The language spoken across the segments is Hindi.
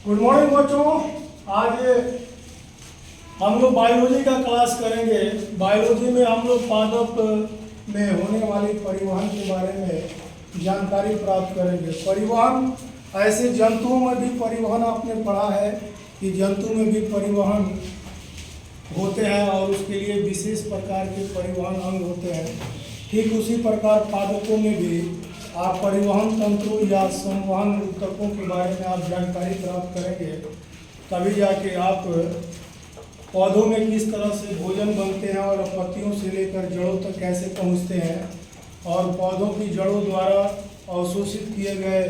गुड मॉर्निंग बच्चों। आज हम लोग बायोलॉजी का क्लास करेंगे। बायोलॉजी में हम लोग पादप में होने वाली परिवहन के बारे में जानकारी प्राप्त करेंगे। परिवहन, ऐसे जंतुओं में भी परिवहन आपने पढ़ा है कि जंतु में भी परिवहन होते हैं और उसके लिए विशेष प्रकार के परिवहन अंग होते हैं। ठीक उसी प्रकार पादपों में भी आप परिवहन तंत्रों या संवहन ऊतकों के बारे में आप जानकारी प्राप्त करेंगे, तभी जाके आप पौधों में किस तरह से भोजन बनते हैं और पत्तियों से लेकर जड़ों तक कैसे पहुंचते हैं, और पौधों की जड़ों द्वारा अवशोषित किए गए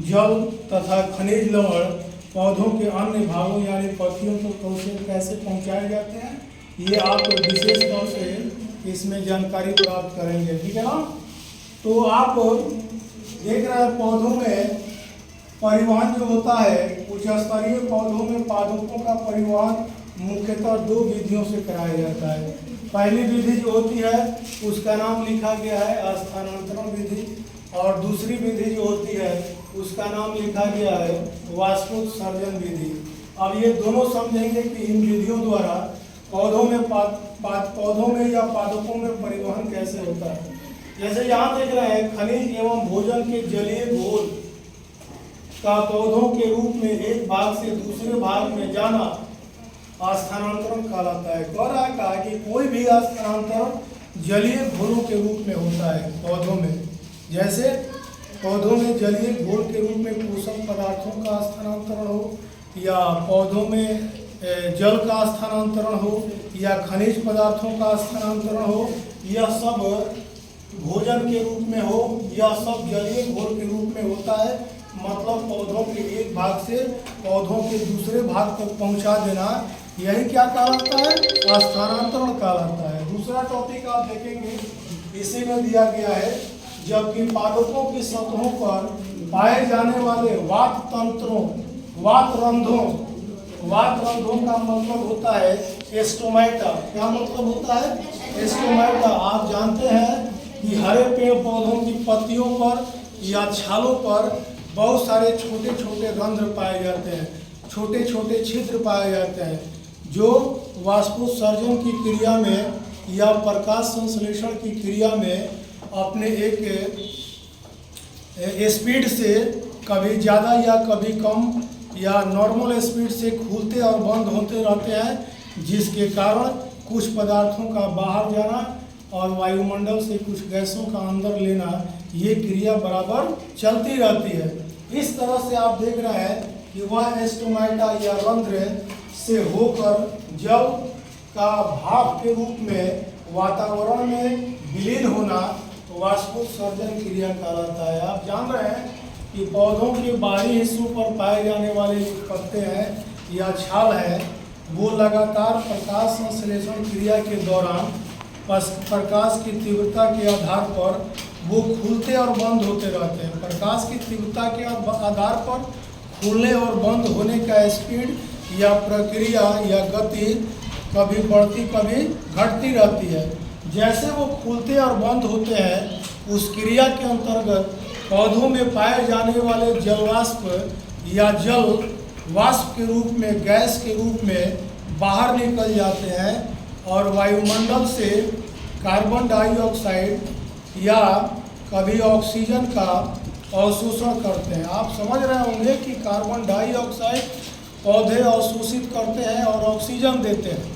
जल तथा खनिज लवण पौधों के अन्य भागों यानी पत्तियों को कैसे पहुंचाए जाते हैं, ये आप विशेष तौर से इसमें जानकारी प्राप्त करेंगे। ठीक है ना। तो आप देख रहे हैं पौधों में परिवहन जो होता है, उच्च स्तरीय पौधों में पादपों का परिवहन मुख्यतः दो विधियों से कराया जाता है। पहली विधि जो होती है उसका नाम लिखा गया है स्थानांतरण विधि, और दूसरी विधि जो होती है उसका नाम लिखा गया है वाष्पोत्सर्जन विधि। अब ये दोनों समझेंगे कि इन विधियों द्वारा पौधों में पौधों में या पादपों में परिवहन कैसे होता है। जैसे यहाँ देख रहे हैं, खनिज एवं भोजन के जलीय घोल का पौधों के रूप में एक भाग से दूसरे भाग में जाना स्थानांतरण कहलाता है। कह रहा है कहा कि कोई भी स्थानांतरण जलीय घोलों के रूप में होता है पौधों में। जैसे पौधों में जलीय घोल के रूप में पोषक पदार्थों का स्थानांतरण हो, या पौधों में जल का स्थानांतरण हो, या खनिज पदार्थों का स्थानांतरण हो, यह सब भोजन के रूप में हो, यह सब जलीय घोल के रूप में होता है। मतलब पौधों के एक भाग से पौधों के दूसरे भाग तक पहुंचा देना, यही क्या कहलाता है, स्थानांतरण कहलाता है। दूसरा टॉपिक आप देखेंगे, इसी में दिया गया है, जबकि पादपों की सतहों पर पाए जाने वाले वात तंत्रों, वात रंध्रों का मतलब होता है स्टोमेटा। क्या मतलब होता है, स्टोमेटा। आप जानते हैं कि हरे पेड़ पौधों की पत्तियों पर या छालों पर बहुत सारे छोटे छोटे रंध्र पाए जाते हैं, छोटे छोटे छिद्र पाए जाते हैं, जो वाष्पोत्सर्जन की क्रिया में या प्रकाश संश्लेषण की क्रिया में अपने एक स्पीड से कभी ज़्यादा या कभी कम या नॉर्मल स्पीड से खुलते और बंद होते रहते हैं, जिसके कारण कुछ पदार्थों का बाहर जाना और वायुमंडल से कुछ गैसों का अंदर लेना, ये क्रिया बराबर चलती रहती है। इस तरह से आप देख रहे हैं कि वह स्टोमेटा या रंध्र से होकर जल का भाप के रूप में वातावरण में विलीन होना वाष्पोत्सर्जन क्रिया कहलाता है। आप जान रहे हैं कि पौधों के बाहरी हिस्सों पर पाए जाने वाले जो पत्ते हैं या छाल है, वो लगातार प्रकाश संश्लेषण क्रिया के दौरान प्रकाश की तीव्रता के आधार पर वो खुलते और बंद होते रहते हैं। प्रकाश की तीव्रता के आधार पर खुलने और बंद होने का स्पीड या प्रक्रिया या गति कभी बढ़ती कभी घटती रहती है। जैसे वो खुलते और बंद होते हैं, उस क्रिया के अंतर्गत पौधों में पाए जाने वाले जलवाष्प या जल वाष्प के रूप में, गैस के रूप में बाहर निकल जाते हैं और वायुमंडल से कार्बन डाइऑक्साइड या कभी ऑक्सीजन का अवशोषण करते हैं। आप समझ रहे होंगे कि कार्बन डाइऑक्साइड पौधे अवशोषित करते हैं और ऑक्सीजन देते हैं।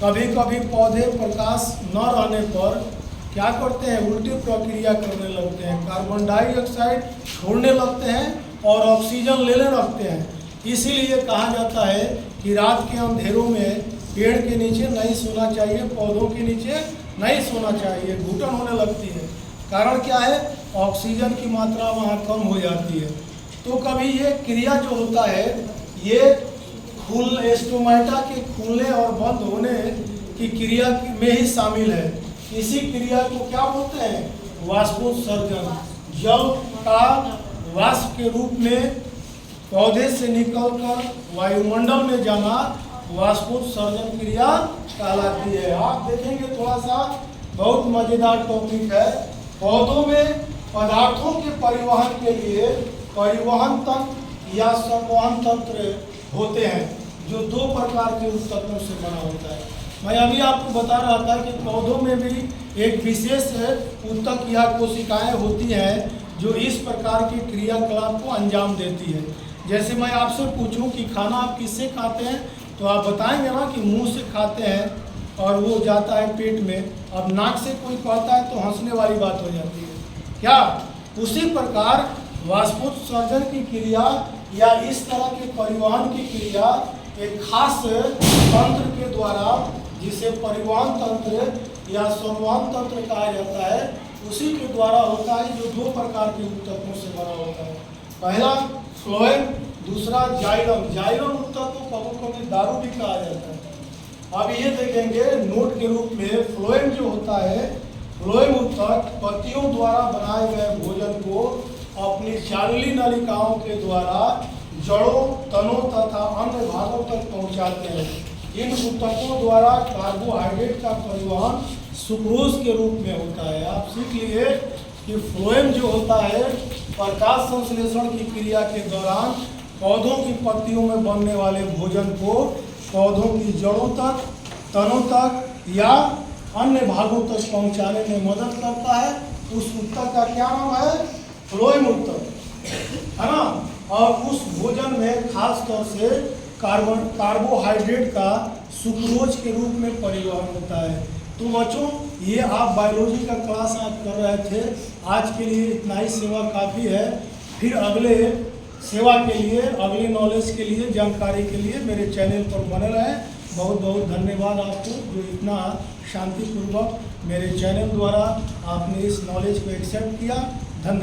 कभी कभी पौधे प्रकाश न रहने पर क्या करते हैं, उल्टी प्रक्रिया करने लगते हैं, कार्बन डाइऑक्साइड छोड़ने लगते हैं और ऑक्सीजन लेने लगते हैं। इसीलिए कहा जाता है कि रात के अंधेरों में पेड़ के नीचे नहीं सोना चाहिए, पौधों के नीचे नहीं सोना चाहिए, घुटन होने लगती है। कारण क्या है, ऑक्सीजन की मात्रा वहाँ कम हो जाती है। तो कभी ये क्रिया जो होता है, ये स्टोमेटा के खुलने और बंद होने की क्रिया में ही शामिल है। इसी क्रिया को क्या बोलते हैं, वाष्पोत्सर्जन। जल का वाष्प के रूप में पौधे से निकलकर वायुमंडल में जाना वाष्पोत्सर्जन क्रिया कहलाती है। आप देखेंगे थोड़ा सा बहुत मजेदार टॉपिक है। पौधों में पदार्थों के परिवहन के लिए परिवहन तंत्र या संवहन तंत्र होते हैं, जो 2 प्रकार के ऊतकों से बना होता है। मैं अभी आपको बता रहा था कि पौधों में भी एक विशेष ऊतक या कोशिकाएं होती हैं जो इस प्रकार के क्रियाकलाप को अंजाम देती है। जैसे मैं आपसे पूछूं कि खाना आप किससे खाते हैं, तो आप बताएंगे ना कि मुंह से खाते हैं और वो जाता है पेट में। अब नाक से कोई कहता है तो हंसने वाली बात हो जाती है क्या? उसी प्रकार वाष्पोत्सर्जन की क्रिया या इस तरह के परिवहन की क्रिया एक खास तंत्र के द्वारा, जिसे परिवहन तंत्र या संवहन तंत्र कहा जाता है, उसी के द्वारा होता है, जो 2 प्रकार के ऊतकों से बना होता है। पहला फ्लोएम, दूसरा जाइलम। जाइलम ऊतक को कभी-कभी दारू भी कहा जाता है। अब ये देखेंगे नोट के रूप में, फ्लोएम जो होता है, फ्लोएम ऊतक पत्तियों द्वारा बनाए गए भोजन को अपनी चालनी नलिकाओं के द्वारा जड़ों, तनों तथा अन्य भागों तक पहुंचाते हैं। इन ऊतकों द्वारा कार्बोहाइड्रेट का परिवहन सुक्रोज के रूप में होता है। आप सीख लिए कि फ्लोएम जो होता है, प्रकाश संश्लेषण की क्रिया के दौरान पौधों की पत्तियों में बनने वाले भोजन को पौधों की जड़ों तक, तनों तक या अन्य भागों तक पहुंचाने में मदद करता है। उस ऊतक का क्या नाम है? फ्लोएम ऊतक, है ना। और उस भोजन में खास तौर से कार्बोहाइड्रेट का सुक्रोज के रूप में परिवहन होता है। तो बच्चों, ये आप बायोलॉजी का क्लास आप कर रहे थे। आज के लिए इतना ही सेवा काफ़ी है। फिर अगले सेवा के लिए, अगले नॉलेज के लिए, जानकारी के लिए मेरे चैनल पर बने रहें। बहुत बहुत धन्यवाद आपको, जो इतना शांतिपूर्वक मेरे चैनल द्वारा आपने इस नॉलेज को एक्सेप्ट किया।